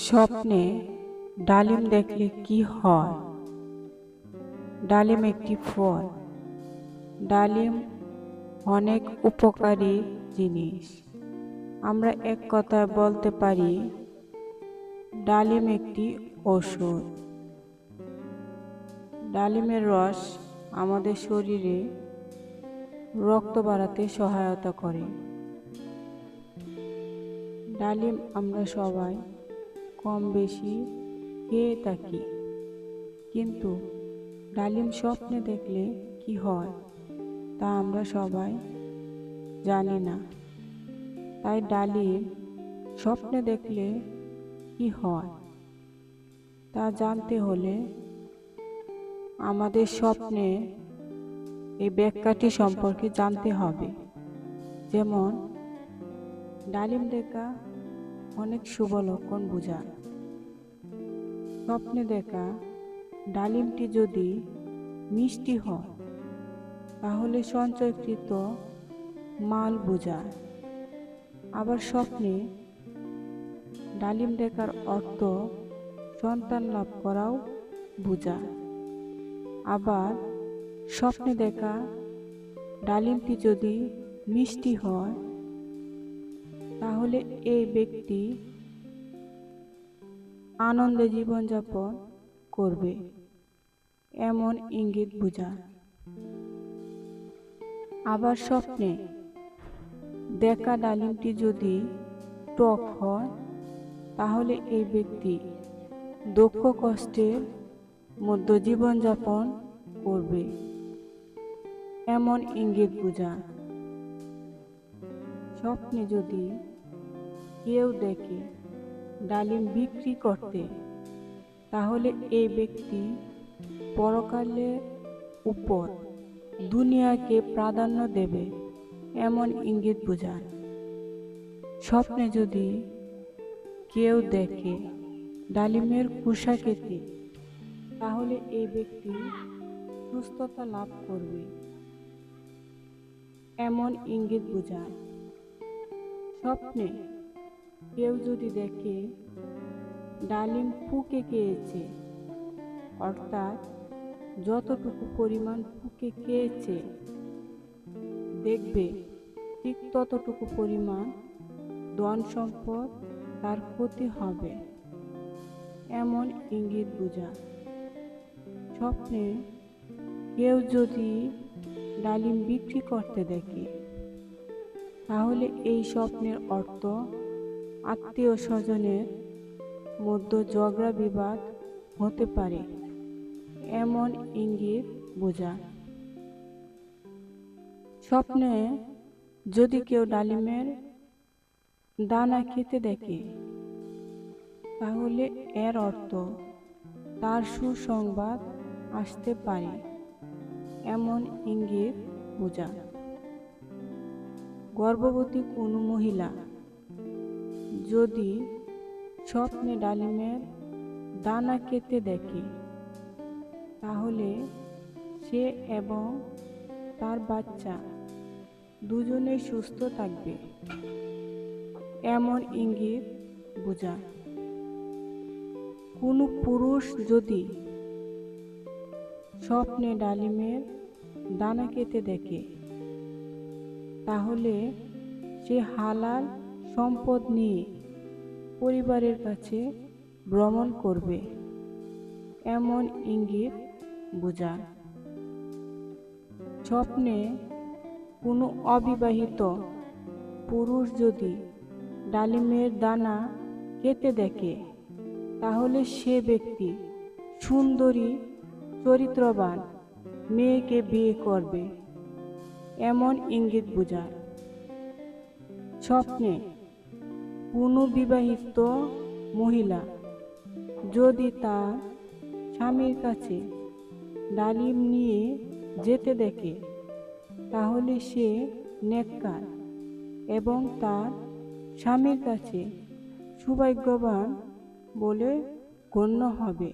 স্বপ্নে ডালিম দেখলে কি হয়? ডালিম একটি ফল। ডালিম অনেক উপকারী জিনিস। আমরা এক কথায় বলতে পারি ডালিম একটি ঔষধ। ডালিমের রস আমাদের শরীরে রক্ত বাড়াতে সহায়তা করে। ডালিম আমরা সবাই কম বেশি খেয়ে থাকি, কিন্তু ডালিম স্বপ্নে দেখলে কি হয় তা আমরা সবাই জানি না। তাই ডালিম স্বপ্নে দেখলে কি হয় তা জানতে হলে আমাদের স্বপ্নে এই ব্যাখ্যাটি সম্পর্কে জানতে হবে। যেমন ডালিম দেখা অনেক শুভ লক্ষণ বোঝায়। স্বপ্নে দেখা ডালিমটি যদি মিষ্টি হয় তাহলে সঞ্চয়কৃত মাল বোঝায়। আবার স্বপ্নে ডালিম দেখার অর্থ সন্তান লাভ করাও বোঝায়। আবার স্বপ্নে দেখা ডালিমটি যদি মিষ্টি হয় তাহলে এই ব্যক্তি আনন্দে জীবনযাপন করবে, এমন ইঙ্গিত বোঝায়। আবার স্বপ্নে দেখা ডালিমটি যদি টক হয় তাহলে এই ব্যক্তি দুঃখ কষ্টের মধ্যে জীবনযাপন করবে, এমন ইঙ্গিত বোঝায়। স্বপ্নে যদি কেউ দেখে ডালিম বিক্রি করতে তাহলে এই ব্যক্তি পরকালের উপর দুনিয়াকে প্রাধান্য দেবে, এমন ইঙ্গিত বোঝায়। স্বপ্নে যদি কেউ দেখে ডালিমের খোসা খেতে তাহলে এই ব্যক্তি সুস্থতা লাভ করবে, এমন ইঙ্গিত বোঝায়। স্বপ্নে কেউ যদি দেখে ডালিম ফুকে খেয়েছে, অর্থাৎ যতটুকু পরিমাণ ফুকে খেয়েছে দেখবে ঠিক ততটুকু পরিমাণ ধন সম্পদ তার ক্ষতি হবে, এমন ইঙ্গিত বোঝায়। স্বপ্নে কেউ যদি ডালিম বিক্রি করতে দেখে তাহলে এই স্বপ্নের অর্থ আত্মীয় স্বজনের মধ্যে ঝগড়া বিবাদ হতে পারে, এমন ইঙ্গিত বোঝায়। স্বপ্নে যদি কেউ ডালিমের দানা খেতে দেখে তাহলে এর অর্থ তার সুসংবাদ আসতে পারে, এমন ইঙ্গিত বোঝায়। গর্ভবতী কোনো মহিলা যদি স্বপ্নে ডালিমের দানা খেতে দেখে তাহলে সে এবং তার বাচ্চা দুজনেই সুস্থ থাকবে, এমন ইঙ্গিত বোঝায়। কোনো পুরুষ যদি স্বপ্নে ডালিমের দানা খেতে দেখে তাহলে সে হালাল সম্পদ নিয়ে পরিবারের কাছে ভ্রমণ করবে, এমন ইঙ্গিত বোঝায়। স্বপ্নে কোনো অবিবাহিত পুরুষ যদি ডালিমের দানা খেতে দেখে তাহলে সে ব্যক্তি সুন্দরী চরিত্রবান মেয়েকে বিয়ে করবে, এমন ইঙ্গিত বোঝায়। স্বপ্নে কোনো বিবাহিত মহিলা যদি তার স্বামীর কাছে ডালিম নিয়ে যেতে দেখে তাহলে সে নেককার এবং তার স্বামীর কাছে সৌভাগ্যবান বলে গণ্য হবে,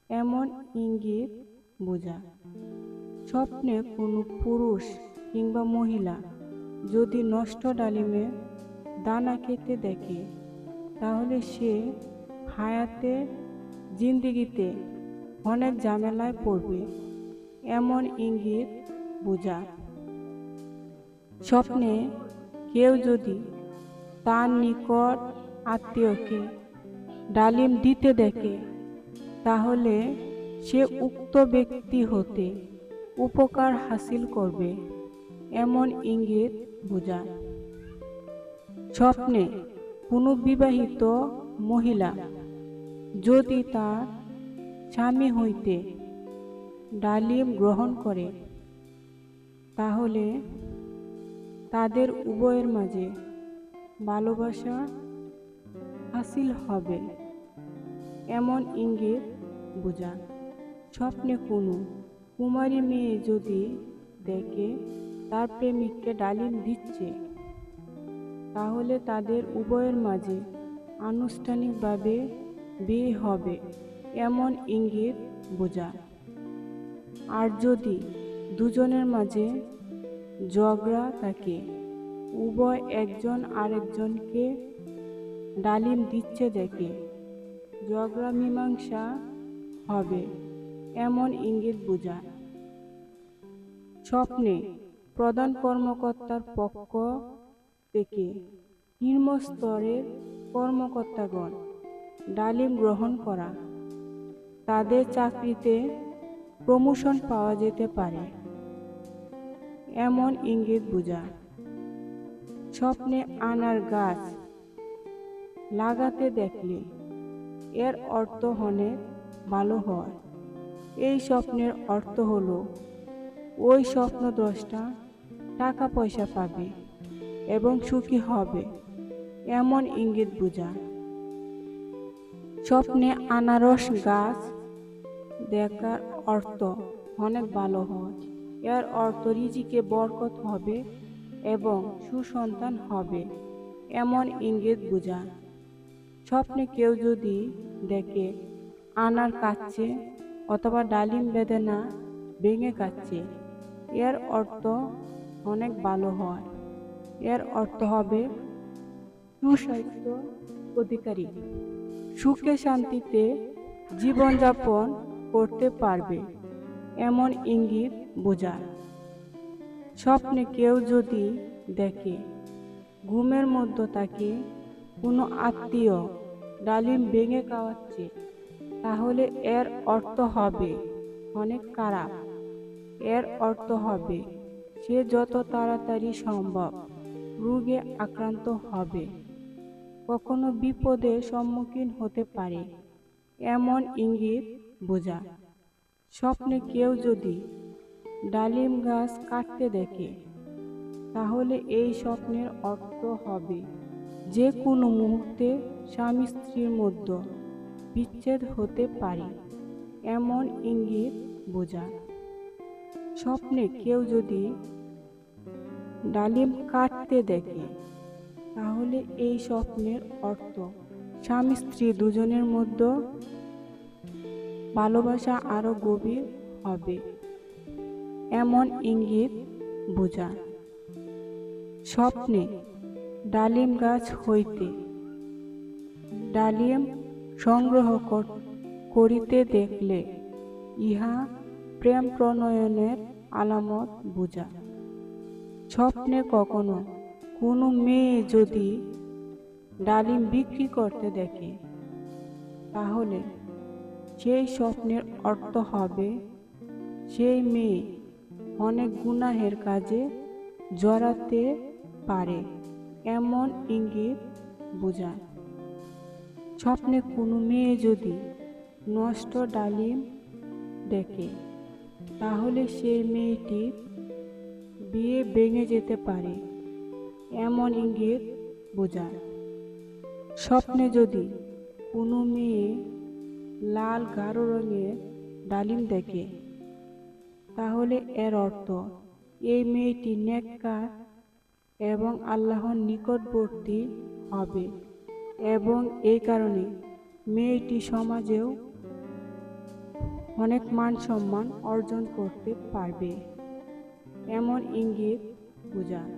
এমন ইঙ্গিত বোঝায়। স্বপ্নে কোনো পুরুষ কিংবা মহিলা যদি নষ্ট ডালিমের দানা খেতে দেখে তাহলে সে হায়াতে জিন্দিগিতে অনেক ঝামেলায় পড়বে, এমন ইঙ্গিত বোঝায়। স্বপ্নে কেউ যদি তার নিকট আত্মীয়কে ডালিম দিতে দেখে, তাহলে সে উক্ত ব্যক্তি হতে উপকার হাসিল করবে, এমন ইঙ্গিত বোঝায়। স্বপ্নে কোনো বিবাহিত মহিলা যদি তার স্বামী হইতে ডালিম গ্রহণ করে, তাহলে তাদের উভয়ের মাঝে ভালোবাসা হাসিল হবে, এমন ইঙ্গিত বোঝায়। স্বপ্নে কোনো কুমারী মেয়ে যদি দেখে তার প্রেমিককে ডালিম দিচ্ছে, তাহলে তাদের উভয়ের মাঝে আনুষ্ঠানিকভাবে বিয়ে হবে, এমন ইঙ্গিত বোঝায়। আর যদি দুজনের মাঝে ঝগড়া থাকে, উভয় একজন আরেকজনকে ডালিম দিচ্ছে দেখে ঝগড়া মীমাংসা হবে, এমন ইঙ্গিত বোঝায়। স্বপ্নে প্রধান কর্মকর্তার পক্ষ থেকে নিম্ন স্তরের কর্মকর্তাগণ ডালিম গ্রহণ করা, তাদের চাকরিতে প্রমোশন পাওয়া যেতে পারে, এমন ইঙ্গিত বোঝায়। স্বপ্নে আনার গাছ লাগাতে দেখলে এর অর্থ অনেক ভালো হয়। এই স্বপ্নের অর্থ হলো ওই স্বপ্নদ্রষ্টা টাকা পয়সা পাবে এবং সুখী হবে, এমন ইঙ্গিত বোঝায়। স্বপ্নে আনারস গাছ দেখার অর্থ অনেক ভালো হয়। এর অর্থ রিজিকে বরকত হবে এবং সুসন্তান হবে, এমন ইঙ্গিত বোঝায়। স্বপ্নে কেউ যদি দেখে আনার কাচ্ছে অথবা ডালিম বেদানা ভেঙে কাচ্ছে, এর অর্থ অনেক ভালো হয়। এর অর্থ হবে সুস্বাস্থ্য অধিকারী, সুখে শান্তিতে জীবনযাপন করতে পারবে, এমন ইঙ্গিত বোঝায়। স্বপ্নে কেউ যদি দেখে ঘুমের মধ্যে তাকে কোনো আত্মীয় ডালিম ভেঙে খাওয়াচ্ছে, তাহলে এর অর্থ হবে অনেক খারাপ। এর অর্থ হবে সে যত তাড়াতাড়ি সম্ভব রোগে আক্রান্ত হবে, কখনো বিপদের সম্মুখীন হতে পারে, এমন ইঙ্গিত বোঝায়। স্বপ্নে কেউ যদি ডালিম গাছ কাটতে দেখে, তাহলে এই স্বপ্নের অর্থ হবে যে কোনো মুহূর্তে স্বামী স্ত্রীর মধ্যে বিচ্ছেদ হতে পারে, এমন ইঙ্গিত বোঝায়। স্বপ্নে কেউ যদি ডালিম কাটতে দেখে, তাহলে এই স্বপ্নের অর্থ স্বামী স্ত্রী দুজনের মধ্যে ভালোবাসা আরো গভীর হবে, এমন ইঙ্গিত বোঝায়। স্বপ্নে ডালিম গাছ হইতে ডালিম সংগ্রহ করিতে দেখলে ইহা প্রেম প্রণয়নের আলামত বোঝায়। স্বপ্নে কখনো কোনো মেয়ে যদি ডালিম বিক্রি করতে দেখে, তাহলে সেই স্বপ্নের অর্থ হবে সেই মেয়ে অনেক গুনাহের কাজে জড়াতে পারে, এমন ইঙ্গিত বোঝায়। স্বপ্নে কোনো মেয়ে যদি নষ্ট ডালিম দেখে, তাহলে সেই মেয়েটির বিয়ে ভেঙে যেতে পারে, এমন ইঙ্গিত বোঝায়। স্বপ্নে যদি কোনো মেয়ে লাল গাঢ় রঙের ডালিম দেখে, তাহলে এর অর্থ এই মেয়েটি নেককার এবং আল্লাহর নিকটবর্তী হবে এবং এই কারণে মেয়েটি সমাজেও অনেক মান সম্মান অর্জন করতে পারবে, এমন ইঙ্গিত বোঝায়।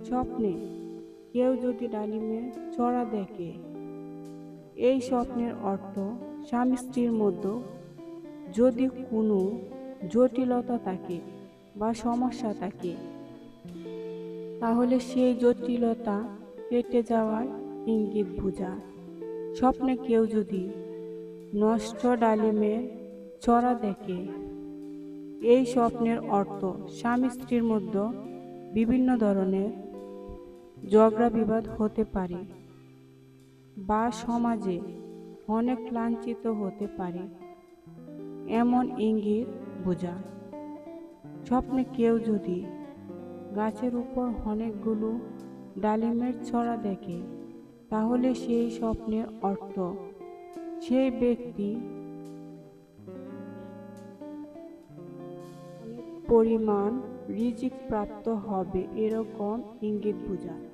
স্বপ্নে কেউ যদি ডালিমের চড়া দেখে, এই স্বপ্নের অর্থ স্বামী স্ত্রীর মধ্যে যদি কোনো জটিলতা থাকে বা সমস্যা থাকে, তাহলে সেই জটিলতা কেটে যাওয়ার ইঙ্গিত বোঝায়। স্বপ্নে কেউ যদি নষ্ট ডালিমের চড়া দেখে, এই স্বপ্নের অর্থ স্বামী স্ত্রীর মধ্যে বিভিন্ন ধরনের ঝগড়া বিবাদ হতে পারে বা সমাজে অনেক লাঞ্ছিত হতে পারে, এমন ইঙ্গিত বোঝায়। স্বপ্নে কেউ যদি গাছের উপর অনেকগুলো ডালিমের ছড়া দেখে, তাহলে সেই স্বপ্নের অর্থ সেই ব্যক্তি পরিমাণ রিজিক প্রাপ্ত হবে, এরকম ইঙ্গিত বোঝায়।